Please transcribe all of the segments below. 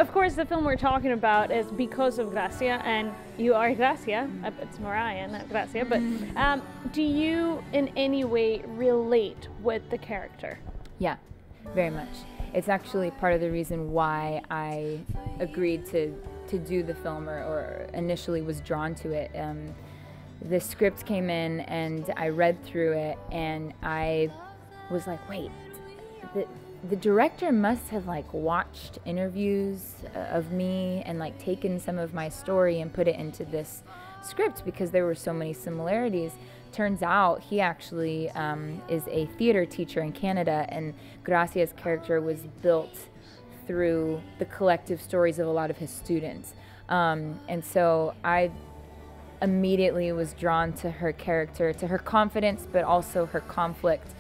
of course, the film we're talking about is because of Grácia, and you are Grácia. It's Moriah, not Grácia. But do you in any way relate with the character? Yeah, very much. It's actually part of the reason why I agreed to do the film, or initially was drawn to it. The script came in and I read through it, and I was like, wait, the director must have like watched interviews of me and like taken some of my story and put it into this script, because there were so many similarities. Turns out he actually is a theater teacher in Canada, and Grácia's character was built through the collective stories of a lot of his students. And so I immediately was drawn to her character, to her confidence, but also her conflict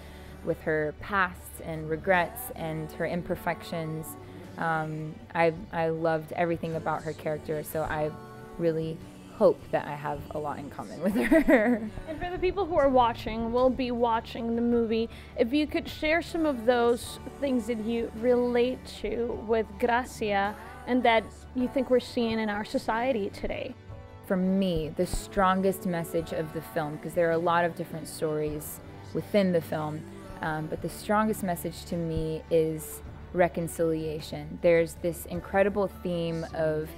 with her past and regrets and her imperfections. I loved everything about her character, so I really hope that I have a lot in common with her. And for the people who are watching, will be watching the movie, if you could share some of those things that you relate to with Grácia and that you think we're seeing in our society today. For me, the strongest message of the film, because there are a lot of different stories within the film, but the strongest message to me is reconciliation. There's this incredible theme of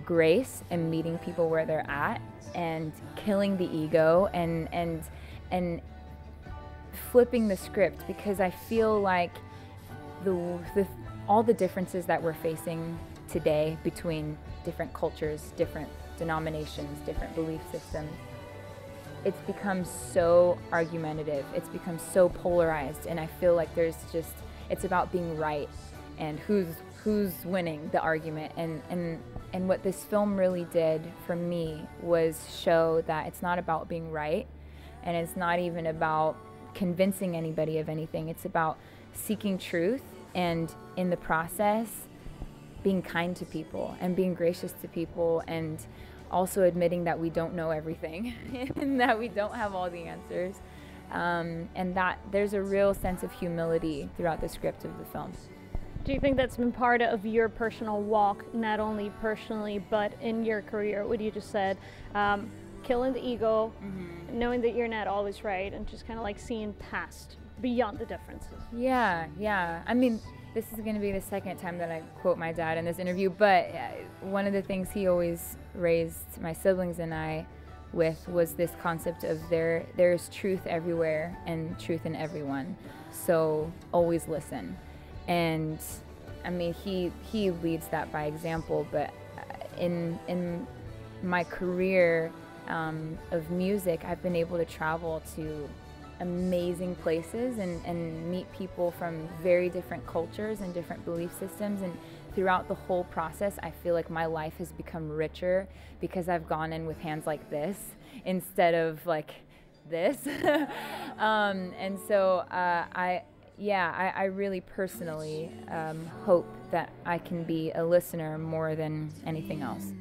grace and meeting people where they're at, and killing the ego, and flipping the script, because I feel like all the differences that we're facing today between different cultures, different denominations, different belief systems, it's become so argumentative, it's become so polarized, and I feel like it's about being right and who's winning the argument. And what this film really did for me was show that it's not about being right, and it's not even about convincing anybody of anything. It's about seeking truth, and in the process being kind to people and being gracious to people, and also admitting that we don't know everything and that we don't have all the answers, and that there's a real sense of humility throughout the script of the film. Do you think that's been part of your personal walk, not only personally but in your career, what you just said, killing the ego, knowing that you're not always right, and just kind of like seeing past, beyond the differences? Yeah. I mean, this is going to be the second time that I quote my dad in this interview, but one of the things he always raised my siblings and I with was this concept of there's truth everywhere and truth in everyone, so always listen. And I mean, he leads that by example, but in my career of music, I've been able to travel to amazing places and meet people from very different cultures and different belief systems, and throughout the whole process I feel like my life has become richer because I've gone in with hands like this instead of like this. And so I really personally hope that I can be a listener more than anything else.